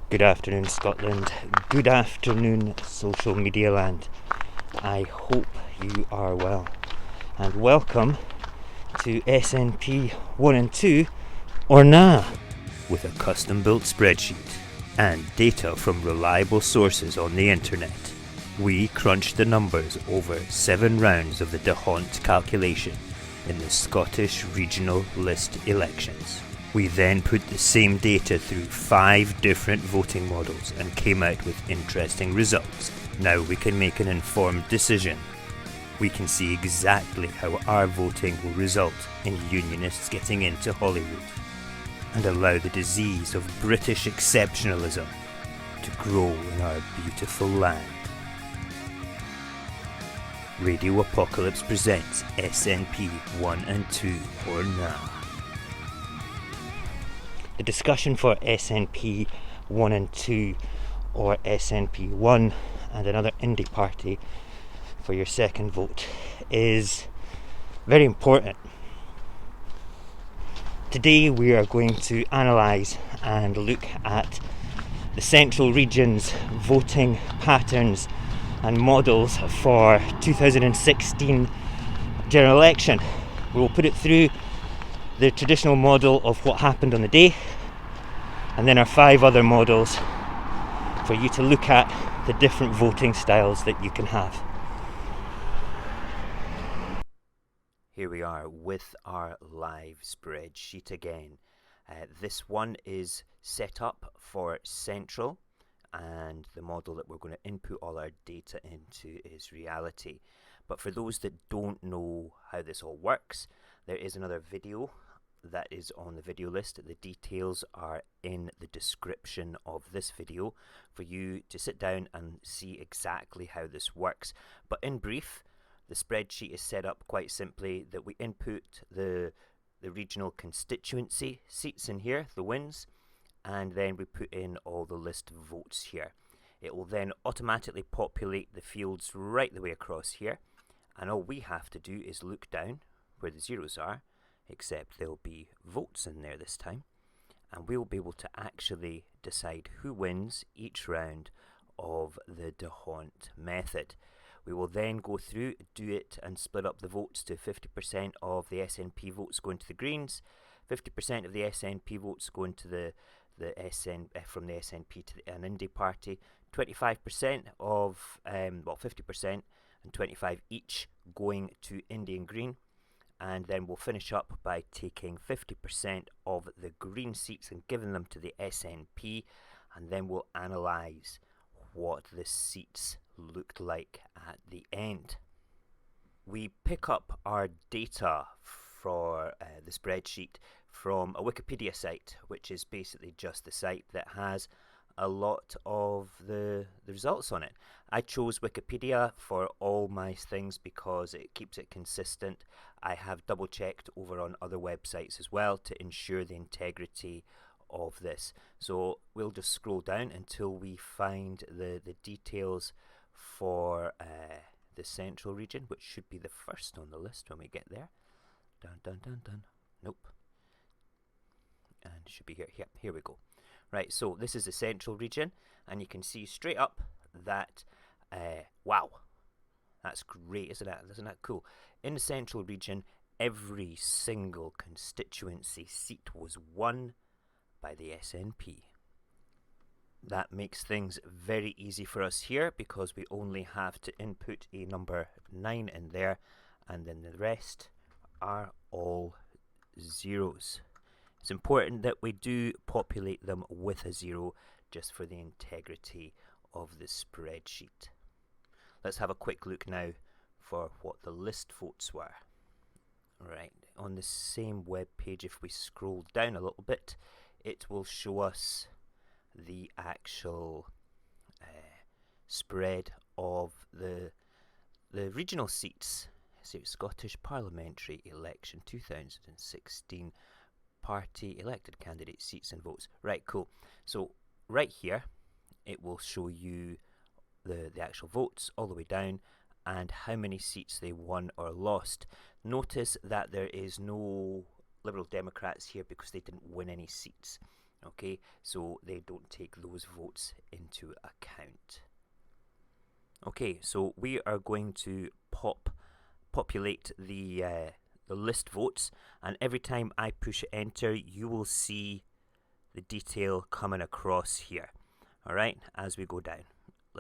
Good afternoon, Scotland. Good afternoon, social media land. I hope you are well. And welcome to SNP 1 and 2, or nah. With a custom built spreadsheet and data from reliable sources on the internet, we crunched the numbers over 7 rounds of the DeHont calculation in the Scottish regional list elections. We then put the same data through 5 different voting models and came out with interesting results. Now we can make an informed decision. We can see exactly how our voting will result in unionists getting into Hollywood and allow the disease of British exceptionalism to grow in our beautiful land. Radio Apocalypse presents SNP 1 and 2, or nah. The discussion for SNP 1 and 2, or SNP 1 and another indie party for your second vote, is very important. Today we are going to analyse and look at the Central Region's voting patterns and models for 2016 general election. We will put it through the traditional model of what happened on the day, and then our 5 other models for you to look at the different voting styles that you can have. Here we are with our live spreadsheet again. This one is set up for Central, and the model that we're going to input all our data into is reality. But for those that don't know how this all works, there is another video that is on the video list. The details are in the description of this video for you to sit down and see exactly how this works. But in brief, the spreadsheet is set up quite simply that we input the regional constituency seats in here, the wins, and then we put in all the list votes here. It will then automatically populate the fields right the way across here, and all we have to do is look down where the zeros are, except there'll be votes in there this time, and we'll be able to actually decide who wins each round of the DeHont method. We will then go through, do it, and split up the votes to 50% of the SNP votes going to the Greens, 50% of the SNP votes going to from the SNP to an indie party, 25% of 50% and 25 each going to Indie and Green. And then we'll finish up by taking 50% of the green seats and giving them to the SNP, and then we'll analyse what the seats looked like at the end. We pick up our data for the spreadsheet from a Wikipedia site, which is basically just the site that has a lot of the results on it. I chose Wikipedia for all my things because it keeps it consistent. I have double checked over on other websites as well to ensure the integrity of this. So we'll just scroll down until we find the details for the Central region, which should be the first on the list when we get there. Dun dun dun dun. Nope. And it should be here. Yep, here we go. Right, so this is the Central region, and you can see straight up that, wow, that's great, isn't it? Isn't that cool? In the Central region, every single constituency seat was won by the SNP. That makes things very easy for us here because we only have to input a number 9 in there, and then the rest are all zeros. It's important that we do populate them with a 0 just for the integrity of the spreadsheet. Let's have a quick look now for what the list votes were. Right, on the same web page, if we scroll down a little bit, it will show us the actual spread of the regional seats. So Scottish Parliamentary Election 2016 party elected candidate seats and votes. Right, cool. So right here it will show you the actual votes all the way down and how many seats they won or lost. Notice that there is no Liberal Democrats here because they didn't win any seats. Okay, so they don't take those votes into account. Okay, so we are going to populate the list votes, and every time I push enter, you will see the detail coming across here. All right, as we go down.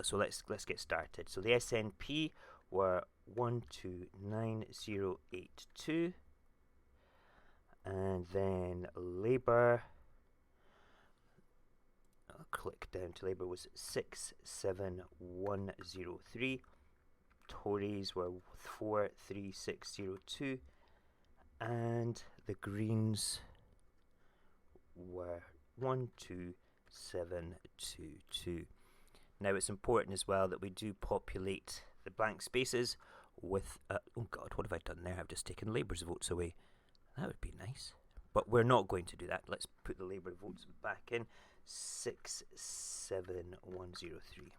So let's get started. So the SNP were 129082, and then Labour. I'll click down to Labour was 67103. Tories were 43602, and the Greens were 12722. Now it's important as well that we do populate the blank spaces with oh god, what have I done there? I've just taken Labour's votes away. That would be nice, but we're not going to do that. Let's put the Labour votes back in. 67103.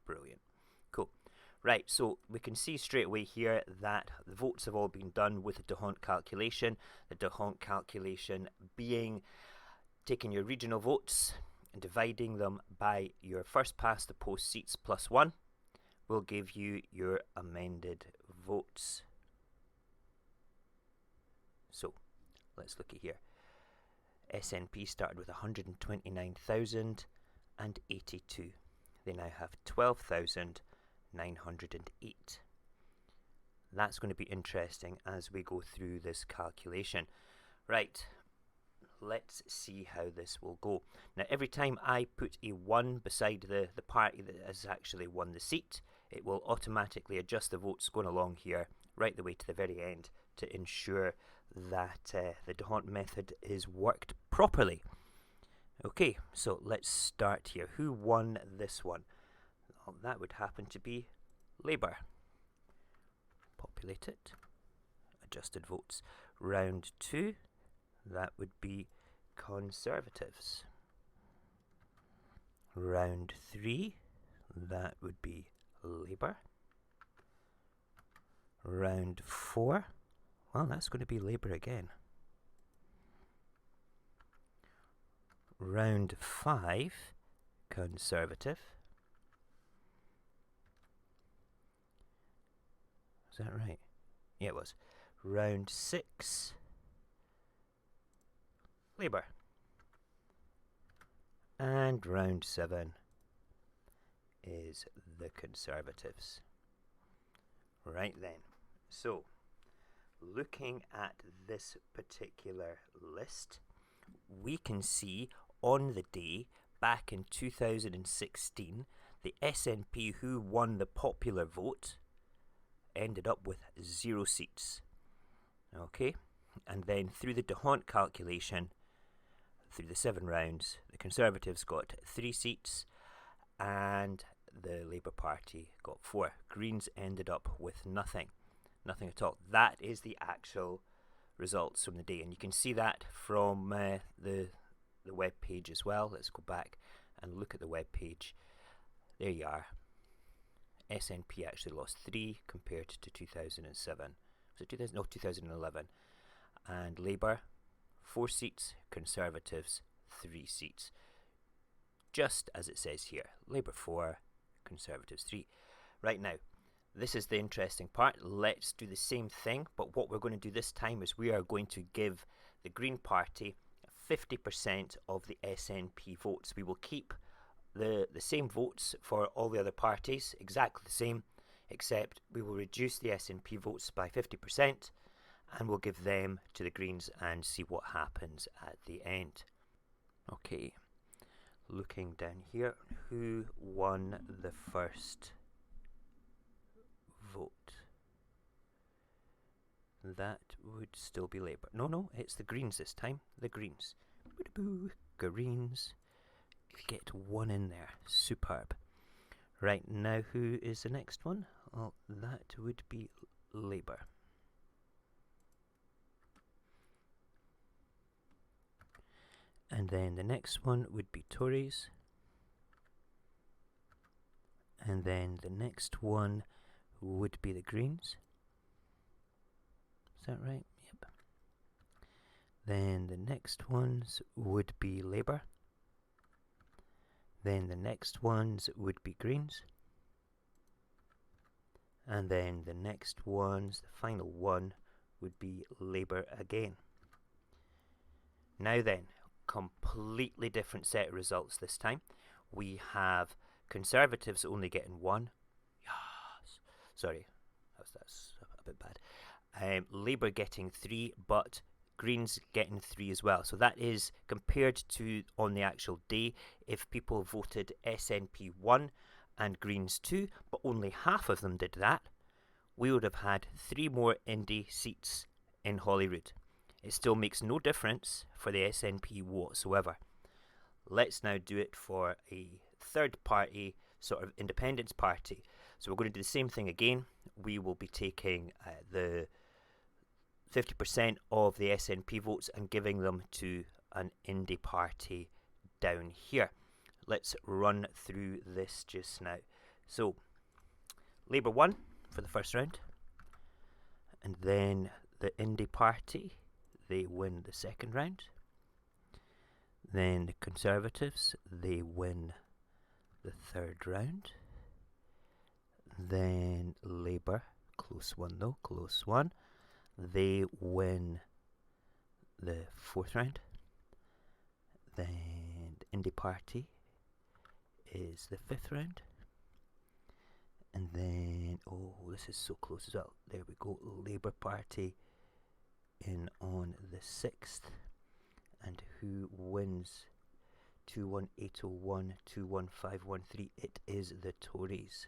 Brilliant. Cool. Right, so we can see straight away here that the votes have all been done with the D'Hondt calculation. The D'Hondt calculation being taking your regional votes and dividing them by your first past the post seats plus 1 will give you your amended votes. So let's look at here. SNP started with 129,082. They now have 12,908. That's going to be interesting as we go through this calculation. Right, let's see how this will go. Now, every time I put a 1 beside the party that has actually won the seat, it will automatically adjust the votes going along here right the way to the very end to ensure that the D'Hondt method is worked properly. Okay, so let's start here. Who won this one? Well, that would happen to be Labour. Populate it. Adjusted votes. Round 2, that would be Conservatives. Round 3, that would be Labour. Round 4, well, that's going to be Labour again. Round 5, Conservative. Is that right? Yeah, it was. Round 6, Labour. And round 7 is the Conservatives. Right then. So, looking at this particular list, we can see on the day back in 2016, the SNP who won the popular vote ended up with 0 seats. Okay, and then through the D'Hondt calculation, through the 7 rounds, the Conservatives got 3 seats and the Labour Party got 4. Greens ended up with nothing at all. That is the actual results from the day, and you can see that from the web page as well. Let's go back and look at the web page. There you are. SNP actually lost 3 compared to 2007. Was it 2000? No, 2011. And Labour 4 seats, Conservatives 3 seats. Just as it says here. Labour 4, Conservatives 3. Right now, this is the interesting part. Let's do the same thing, but what we're going to do this time is we are going to give the Green Party 50% of the SNP votes. We will keep the same votes for all the other parties, exactly the same, except we will reduce the SNP votes by 50% and we'll give them to the Greens and see what happens at the end. Okay, looking down here, who won the first vote? That would still be Labour. No, it's the Greens this time. The Greens. Greens. Get 1 in there. Superb. Right, now who is the next one? Well, that would be Labour. And then the next one would be Tories. And then the next one would be the Greens. Is that right? Yep. Then the next ones would be Labour. Then the next ones would be Greens. And then the next ones, the final one, would be Labour again. Now then, completely different set of results this time. We have Conservatives only getting 1. Yes. Sorry, that's a bit bad. Labour getting 3, but Greens getting 3 as well. So that is compared to on the actual day, if people voted SNP 1 and Greens 2, but only half of them did that, we would have had 3 more Indie seats in Holyrood. It still makes no difference for the SNP whatsoever. Let's now do it for a third party, sort of independence party. So we're going to do the same thing again. We will be taking the 50% of the SNP votes and giving them to an indie party down here. Let's run through this just now. So Labour won for the first round, and then the indie party, they win the second round. Then the Conservatives, they win the third round. Then Labour, close one though, close one, they win the fourth round. Then the Indie Party is the fifth round. And then, oh, this is so close as well. There we go, Labour Party in on the 6th. And who wins 21801, 21513? It is the Tories.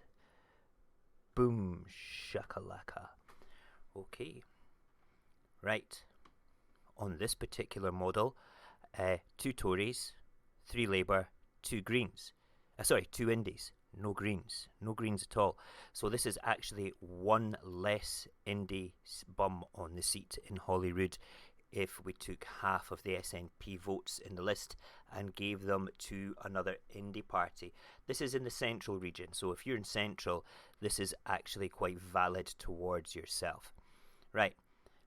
Boom, shakalaka. Okay. Right. On this particular model, 2 Tories, 3 Labour, 2 Greens. 2 Indies. No Greens. No Greens at all. So this is actually 1 less Indie bum on the seat in Holyrood if we took half of the SNP votes in the list and gave them to another indie party. This is in the central region, so if you're in central, this is actually quite valid towards yourself. Right,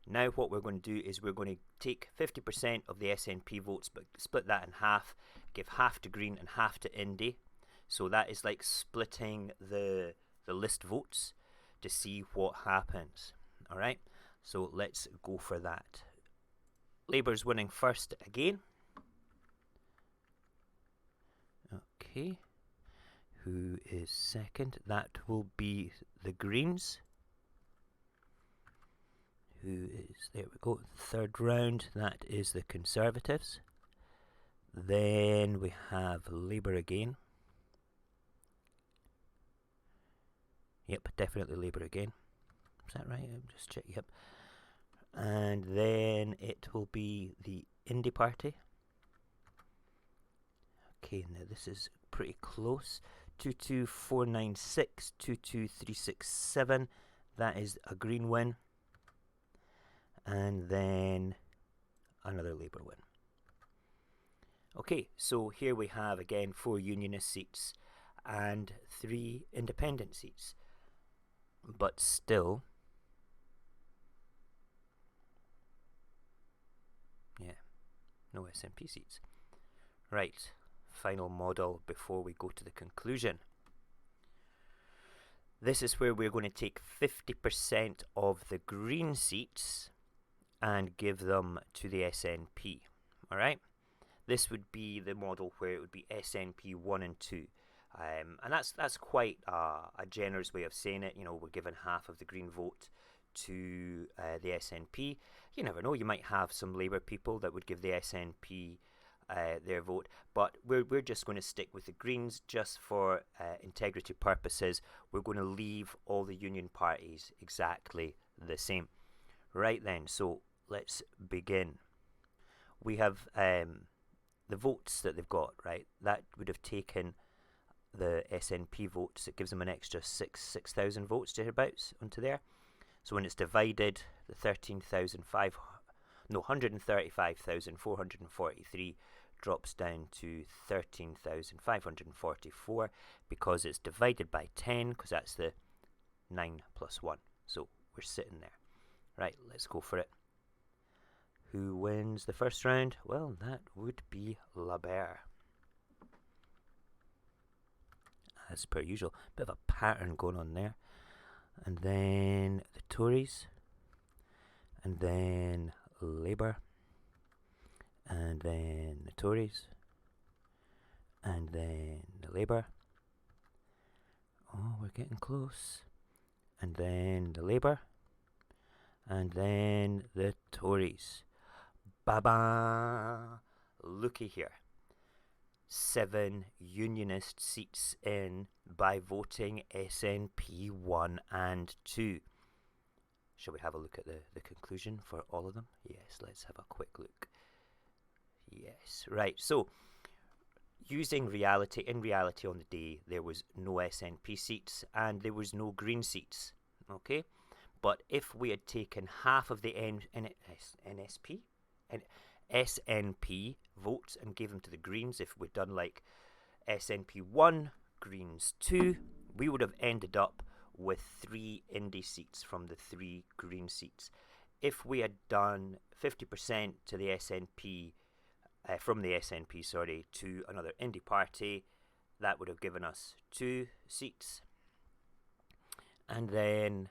now what we're going to do is we're going to take 50% of the SNP votes, but split that in half, give half to Green and half to Indie. So that is like splitting the list votes to see what happens. Alright, so let's go for that. Labour's winning first again. Okay. Who is second? That will be the Greens. Who is, there we go, third round. That is the Conservatives. Then we have Labour again. Yep, definitely Labour again. Is that right? I'm just checking. Yep. And then it will be the Indie Party. Okay, now this is pretty close. 22496, 22367. That is a Green win. And then another Labour win. Okay, so here we have again 4 Unionist seats and 3 Independent seats. But still, yeah, no SNP seats. Right, final model before we go to the conclusion. This is where we're going to take 50% of the Green seats and give them to the SNP. Alright, this would be the model where it would be SNP 1 and 2. And that's quite a generous way of saying it. You know, we're giving half of the Green vote to the SNP. You never know, you might have some Labour people that would give the SNP their vote, but we're just going to stick with the Greens just for integrity purposes. We're going to leave all the Union parties exactly the same. Right then, so let's begin. We have the votes that they've got, right? That would have taken the SNP votes. It gives them an extra 6,000 votes to thereabouts onto there. So when it's divided, the 135,443 drops down to 13,544 because it's divided by 10, because that's the 9 plus 1. So we're sitting there. Right, let's go for it. Who wins the first round? Well, that would be Labour. as per usual. Bit of a pattern going on there. And then the Tories, and then Labour, and then the Tories, and then the Labour. Oh, we're getting close. And then the Labour, and then the Tories. Ba-ba! Looky here. 7 Unionist seats in by voting SNP 1 and 2. Shall we have a look at the conclusion for all of them? Yes, let's have a quick look. Yes, right, so in reality on the day, there was no SNP seats and there was no Green seats, okay? But if we had taken half of the SNP votes and gave them to the Greens, if we'd done like SNP 1, Greens 2, we would have ended up with 3 Indie seats from the 3 Green seats. If we had done 50% to the SNP, from the SNP, to another Indie party, that would have given us 2 seats. And then,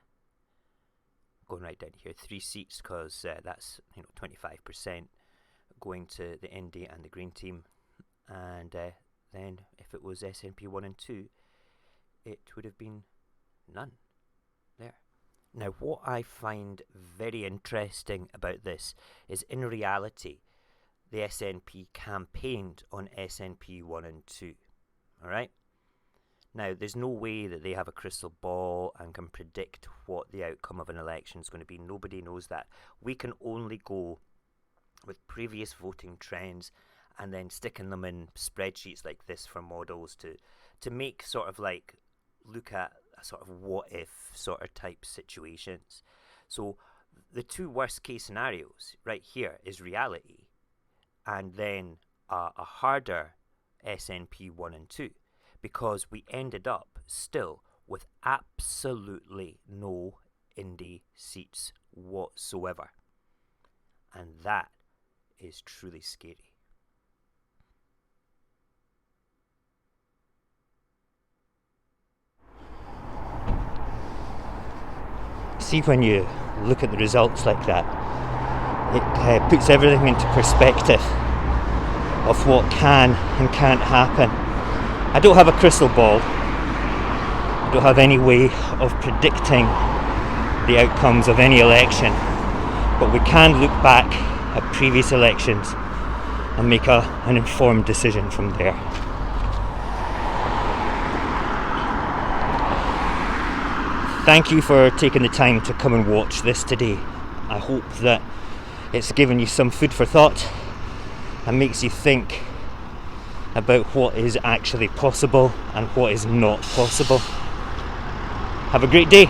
going right down here, 3 seats, because that's 25% going to the Indie and the Green team. And then if it was SNP 1 and 2, it would have been none there. Now, what I find very interesting about this is, in reality, the SNP campaigned on SNP 1 and 2. Alright? Now, there's no way that they have a crystal ball and can predict what the outcome of an election is going to be. Nobody knows that. We can only go with previous voting trends and then sticking them in spreadsheets like this for models to make sort of like look at a sort of what if sort of type situations. So the 2 worst case scenarios right here is reality, and then a harder SNP 1 and 2, because we ended up still with absolutely no Indie seats whatsoever, and that is truly scary. See, when you look at the results like that, it puts everything into perspective of what can and can't happen. I don't have a crystal ball. I don't have any way of predicting the outcomes of any election, but we can look back at previous elections and make an informed decision from there. Thank you for taking the time to come and watch this today. I hope that it's given you some food for thought and makes you think about what is actually possible and what is not possible. Have a great day.